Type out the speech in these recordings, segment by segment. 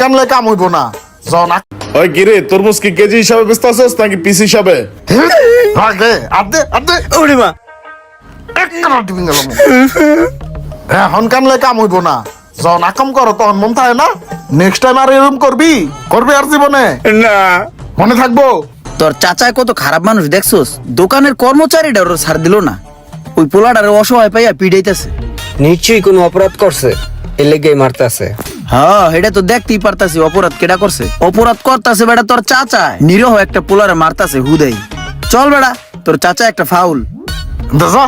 কামলে কাম হইব না জন ওই কিরে তরমুজ কি কেজি হিসাবে বেচতাছস নাকি পিস হিসাবে? আগে আদে আদে ওরে মা একটা দিন গেল এখন কামলে কাম হইব না জন আকাম করো তখন মন থাকে না নেক্সট টাইম আর এরকম করবি আর জীবনে না মনে থাকবো। তোর চাচায় কত খারাপ মানুষ দেখছোস, দোকানের কর্মচারীটা ওর ছাড় দিল না, ওই পোলাটারে অসহায় পাইয়া পিড়াইতেছে। নিশ্চয়ই কোনো অপরাধ করছে, এর লেগে মারতাছে। হ্যাঁ এটা তো দেখতেই পারতাছি অপরাধ কেডা করছে। অপরাধ করতাছে বেটা তোর চাচা, নিরহ একটা পোলারে মারতাছে হুদাই। চল বেটা, তোর চাচা একটা ফাউল। দাদা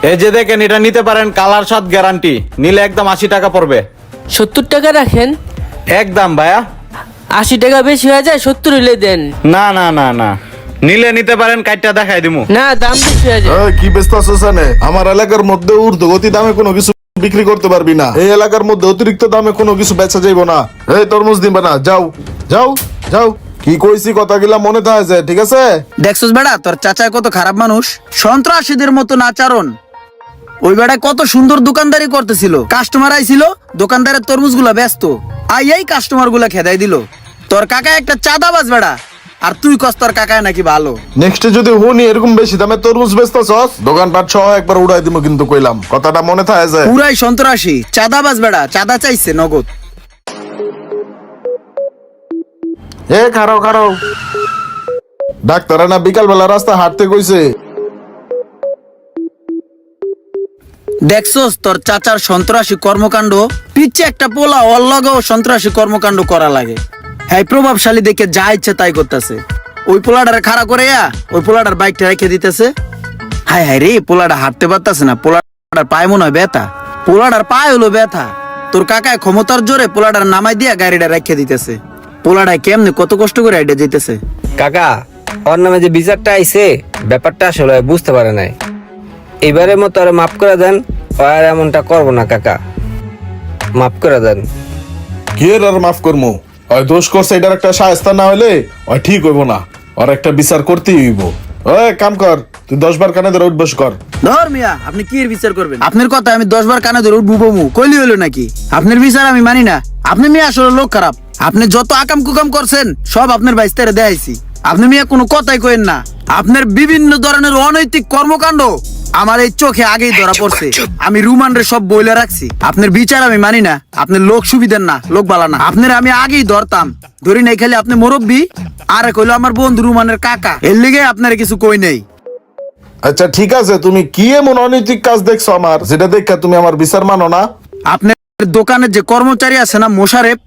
এই যে দেখেন, এটা নিতে পারেন, কালার সাথ গ্যারান্টি, নিলে একদম 80 টাকা পড়বে। 70 টাকা রাখেন। একদম ভাইয়া। 80 টাকা বেশি হয়ে যায়, 70 হইলে দেন। না না না না, নিলে নিতে পারেন, কাইটটা দেখাই দিমু। না দাম বেশি হয়ে যায়। কি বেচতাছস এনে? আমার এলাকার মধ্যে ঊর্ধ্বগতি দামে কোনো কিছু বিক্রি করতে পারবি না। এই এলাকার মধ্যে অতিরিক্ত দামে কোনো কিছু বেচা যাইব না। এই তরমুজ দিবা না, যাও যাও যাও। কি কইছি কথাগুলা মনে থাকে যে, ঠিক আছে? দেখছোস বেটা তোর চাচায় কত খারাপ মানুষ, সন্ত্রাসীদের মতো আচরণ। ওই বেটা কত সুন্দর দোকানদারি করতেছিল, কাস্টমার আইছিল, দোকানদারের তরমুজ গুলা ব্যস্ত, এই কাস্টমার গুলা খেদাই দিল। তোর কাকা একটা চাঁদাবাজ বেটা, আর তুই কস তোর কাকায় নাকি ভালো। নেক্সটে যদি হুনি এরকম বেশি দামে তরমুজ বেচতাছস, দোকানপাট সহ একবার উড়াই দিমু, কিন্তু কইলাম কথাটা মনে থাকে যে। পুরাই সন্ত্রাসী, চাঁদাবাজ বেটা, চাঁদা চাইছে নগদ। খারাও খারাও, ডাক্তার না বিকাল বেলা রাস্তা হাঁটতে কইছে। দেখছোস তোর চাচার সন্ত্রাসী কর্মকাণ্ড, পিচ্ছে একটা পোলা অল্লগেও সন্ত্রাসী কর্মকাণ্ড করা লাগে। হ্যাঁ প্রভাবশালী দেখে যা ইচ্ছে তাই করতেছে। ওই পোলাটারে খাড়া করে ওই পোলাটার বাইকটা রেখে দিতেছে। হায় হায় রে, পোলাটা হাঁটতে পারতেছে না, পোলাটার পায়ে মনে হয় ব্যথা, পোলাটার পায়ে হলো ব্যথা। তোর কাকায় ক্ষমতার জোরে পোলাটার নামাই দিয়া গাড়িটা রেখে দিতেছে। পোলাটায় কেমনে কত কষ্ট করে আইডা যেতেছে। কাকা, ওর নামে যে বিচারটা আইছে, ব্যাপারটা আসলে বুঝতে পারে নাই। এবারের মতো আর মাফ করে দেন, আর এমনটা করবো না কাকা, মাফ করে দেন। কি আর মাফ করমু? ওই দোষ করছে, এটার একটা শায়েস্তা না হইলে ওই ঠিক হইব না, আর একটা বিচার করতেই হইব। ওই কাম কর, তুই 10 বার কানে ধরে উঠবস কর। ধর মিয়া, আপনি কি এর বিচার করবেন? আপনার কথা আমি 10 বার কানে ধরে উঠবো বমু কইলি হইলো নাকি? আপনার বিচার আমি মানি না। আপনি মিয়া আসলে লোক খারাপ। আপনি যত আকাম কুকাম করছেন সব আপনার বাইস্তারে দেখাইছি। আপনি মিয়া কোনো কথাই কইেন না। আপনার বিভিন্ন ধরনের অনৈতিক কর্মকাণ্ড আমার এই চোখে আগেই ধরা পড়ছে। আমি রুমানরে সব বইলে রাখছি। আপনার বিচার আমি মানি না। আপনার লোক সুবিধার না, লোক বালা না। আপনার আমি আগেই ধরতাম, ধরি নাই খালি আপনি মুরব্বী, আর কইলো আমার বন্ধু রুমানের কাকা, এর লিগে আপনার কিছু কই নেই। আচ্ছা ঠিক আছে, তুমি কি এমন অনৈতিক কাজ দেখছো আমার, যেটা দেখা তুমি আমার বিচার মানো না? আপনার দোকানের যে কর্মচারী আছে না মোশারেফ,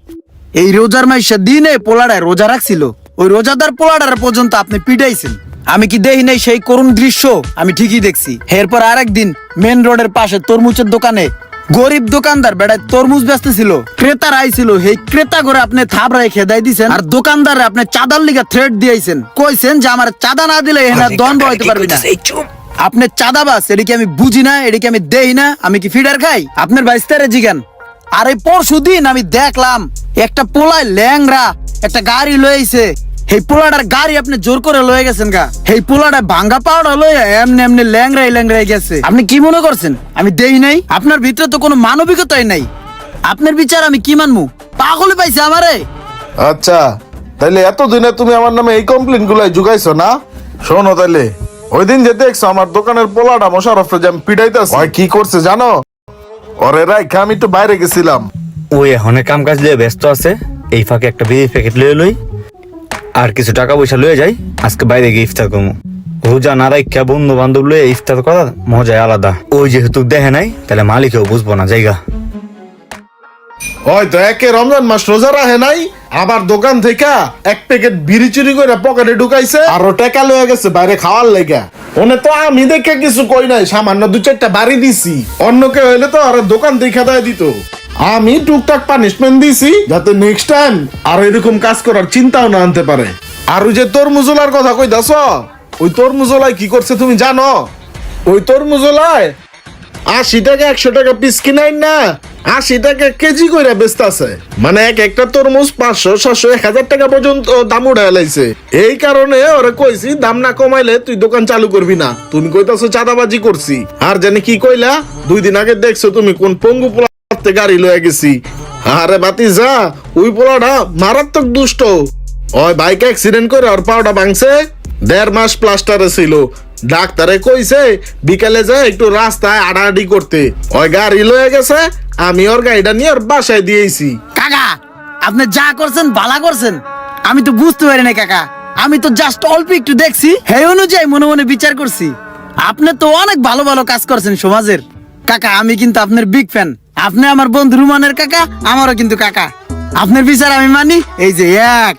এই রোজার মাইশা দিনে পোলাডায় রোজা রাখছিল, ওই রোজাদার পোলাডার পর্যন্ত আপনি পিটাইছেন। আমি কি দেখি নাই সেই করুণ দৃশ্য? আমি ঠিকই দেখছি। এরপর আরেকদিন মেন রোডের পাশে তরমুজের দোকানে গরিব দোকানদার বেড়ায় তরমুজ বেচতেছিল, ক্রেতারা আইছিল, এই ক্রেতা করে আপনি থাবড়ায় খেদাই দিছেন, আর দোকানদার আপনি চাঁদার লিগা থ্রেট দিয়েছেন, কইছেন যে আমার চাঁদা না দিলে এখানে দণ্ড হইতে পারবি না। আপনি চাঁদাবাজ, এদিকে আমি বুঝি না, এদিকে আমি দেই না, আমি কি ফিডার খাই? আপনার বাইস্তারে জিগান। আর এই পরশুদিন আমি দেখলাম একটা পোলায় ল্যাংরা একটা গাড়ি লইছে, এই পোলাটার গাড়ি আপনি জোর করে লয়ে গেছেন গা। এই পোলাটা ভাঙ্গা পাউডা লয়ে এমনি এমনি ল্যাংরাই গেছে। আপনি কি মনে করছেন আমি দেই নাই? আপনার ভিতরে তো কোনো মানবিকতাই নাই। আপনার বিচার আমি কি মানমু? পাগলে পাইছে আমারে। আচ্ছা তাইলে এতদিনে তুমি আমার নামে এই কমপ্লেন গুলাই জুগাইছো না? শোনো তাইলে, ওই দিন যে দেখছো আমার দোকানের পোলাটা মোশারফরে যে আমি পিটাইতেছি, ওই কি করছে জানো? ওরে রাইখা আমি একটু বাইরে গেছিলাম। ওই এখন কাম কাজ লিয়ে ব্যস্ত আছে, এই ফাঁকে একটা বিড়ির প্যাকেট লয়ে লই আর কিছু টাকা পয়সা লয়ে যাই, আজকে বাইরে গিয়ে ইফতার করবো। রোজা না রাখা বন্ধু বান্ধব লয়ে ইফতার করার মজাই আলাদা। ওই যেহেতু দেখে নাই, তাহলে মালিকেও বুঝবো না জায়গা। ওই তো একে রমজান মাস রোজা রাখে নাই, আবার দোকান থেকে এক প্যাকেট বিড়ি চুরি করে পকেটে ঢুকাইছে, আরো টাকা লয়ে গেছে বাইরে খাওয়ার লেগা। ওনে তো আমি দেখে কিছু কই নাই, সামান্য 2-4টা বাড়ি দিছি। অন্য কেউ হইলে তো আর দোকান দেখা দেয় দিত। আমি টুকটাক পানিশমেন্ট দিছি, যাতে নেক্সট টাইম আর এরকম কাজ করার চিন্তাও না আনতে পারে। আর ওই যে তরমুজলার কথা কইতাছ, ওই তরমুজলায় কি করছে তুমি জানো? ওই তরমুজলায় 80 টাকা 100 টাকা পিস কিনাই না, 80 টাকা কেজি করে বেচতাছে। মানে একটা তরমুজ 500 700 1000 টাকা পর্যন্ত দাম উঠায় লাইছে। এই কারণে ওরে কইছি দাম না কমাইলে তুই দোকান চালু করবি না। তুমি কইতাছো চাঁদাবাজি করছি, আর জানি কি কইলা? 2 দিন আগে দেখছো তুমি কোন পঙ্গু পোলা রাতে গাড়ি লয়ে গেছি। আরে বাতি যা, ওই পোলাটা মারাত্মক দুষ্ট। ওই বাইক অ্যাক্সিডেন্ট করে ওর পাওটা ভাঙছে, 1.5 মাস প্লাস্টারে ছিল। ডাক্তারে কইছে বিকালে যায় একটু রাস্তায় আড়াআড়ি করতে। ওই গাড়ি লয়ে গেছে, আমি ওর গাড়িটা নিয়ে ওর বাসায় দিয়েছি। কাকা আপনি যা করছেন ভালো করছেন, আমি তো বুঝতে পারি না কাকা, আমি তো জাস্ট অল্প একটু দেখছি, সেই অনুযায়ী মনে মনে বিচার করছি। আপনি তো অনেক ভালো ভালো কাজ করছেন সমাজের। কাকা আমি কিন্তু আপনার বিগ ফ্যান, আপনি আমার বন্ধু রুমানের কাকা, আমারও কিন্তু কাকা। আপনার বিচার আমি মানি। এই যে 1